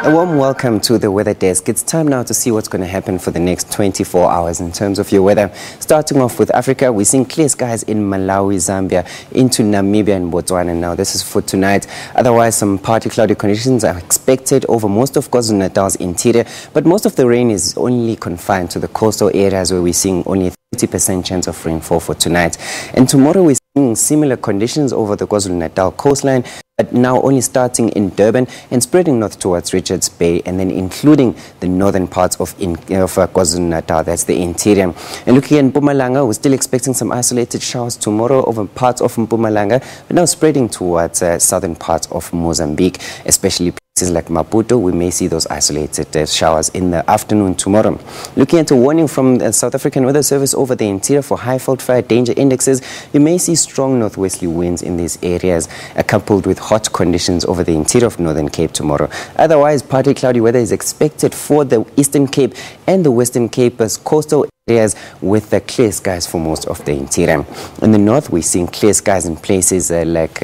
A warm welcome to the weather desk. It's time now to see what's going to happen for the next 24 hours in terms of your weather. Starting off with Africa, we're seeing clear skies in Malawi, Zambia, into Namibia and Botswana. Now, this is for tonight. Otherwise, some partly cloudy conditions are expected over most of KwaZulu-Natal's interior, but most of the rain is only confined to the coastal areas where we're seeing only a 30% chance of rainfall for tonight. And tomorrow, we're seeing similar conditions over the KwaZulu-Natal coastline, but now only starting in Durban and spreading north towards Richards Bay, and then including the northern parts of KwaZulu-Natal, that's the interior. And looking at Mpumalanga, we're still expecting some isolated showers tomorrow over parts of Mpumalanga, but now spreading towards southern parts of Mozambique, especially places like Maputo. We may see those isolated showers in the afternoon tomorrow. Looking at a warning from the South African Weather Service over the interior for high fault fire danger indexes, you may see strong northwesterly winds in these areas, coupled with hot conditions over the interior of Northern Cape tomorrow. Otherwise, partly cloudy weather is expected for the Eastern Cape and the Western Cape as coastal areas with the clear skies for most of the interior. In the north, we're seeing clear skies in places like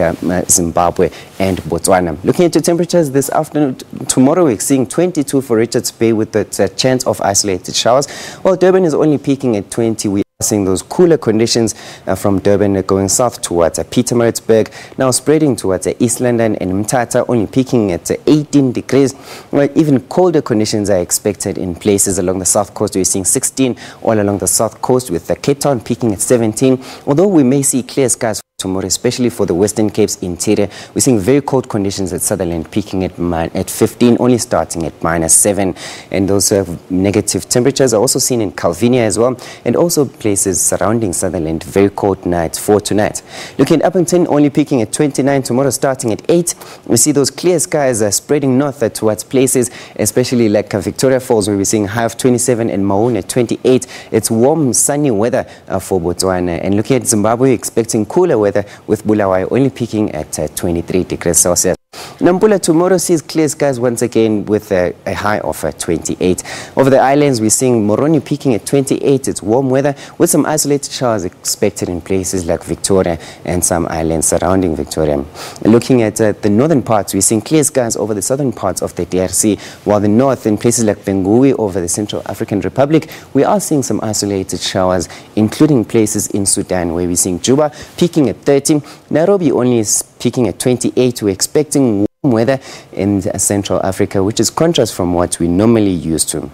Zimbabwe and Botswana. Looking at the temperatures this afternoon, tomorrow we're seeing 22 for Richards Bay with the chance of isolated showers, while Durban is only peaking at 20. We seeing those cooler conditions from Durban going south towards Pietermaritzburg, now spreading towards East London and Mthatha, only peaking at 18 degrees. Well, even colder conditions are expected in places along the south coast. We're seeing 16 all along the south coast, with Cape Town peaking at 17, although we may see clear skies tomorrow, especially for the Western Cape's interior. We're seeing very cold conditions at Sutherland, peaking at 15, only starting at -7. And those negative temperatures are also seen in Calvinia as well, and also places surrounding Sutherland. Very cold nights for tonight. Looking at Upington, only peaking at 29, tomorrow starting at 8. We see those clear skies spreading north towards places, especially like Victoria Falls, where we're seeing high of 27, and Maun at 28. It's warm, sunny weather for Botswana. And looking at Zimbabwe, expecting cooler weather, with Bulawayo only peaking at 23 degrees Celsius. Nampula tomorrow sees clear skies once again with a high of 28. Over the islands, we're seeing Moroni peaking at 28. It's warm weather with some isolated showers expected in places like Victoria and some islands surrounding Victoria. Looking at the northern parts, we're seeing clear skies over the southern parts of the DRC, while the north, in places like Bengui over the Central African Republic, we are seeing some isolated showers, including places in Sudan, where we're seeing Juba peaking at 30. Nairobi only is peaking at 28. We're expecting warm weather in Central Africa, which is contrast from what we normally used to.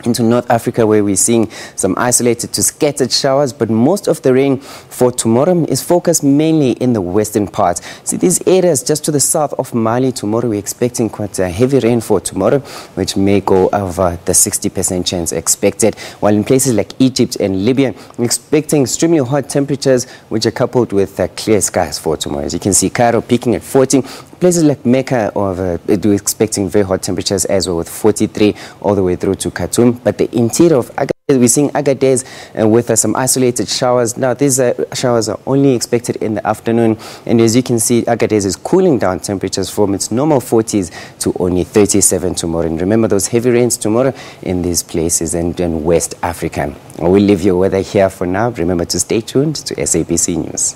Into North Africa, where we're seeing some isolated to scattered showers, but most of the rain for tomorrow is focused mainly in the western parts. See, these areas just to the south of Mali, tomorrow we're expecting quite a heavy rain for tomorrow, which may go over the 60% chance expected, while in places like Egypt and Libya, we're expecting extremely hot temperatures, which are coupled with clear skies for tomorrow. As you can see, Cairo peaking at 40. Places like Mecca we're expecting very hot temperatures as well, with 43 all the way through to Khartoum. But the interior of Agadez, we're seeing Agadez with some isolated showers. Now, these showers are only expected in the afternoon. And as you can see, Agadez is cooling down temperatures from its normal 40s to only 37 tomorrow. And remember those heavy rains tomorrow in these places and in West Africa. We'll leave your weather here for now. Remember to stay tuned to SABC News.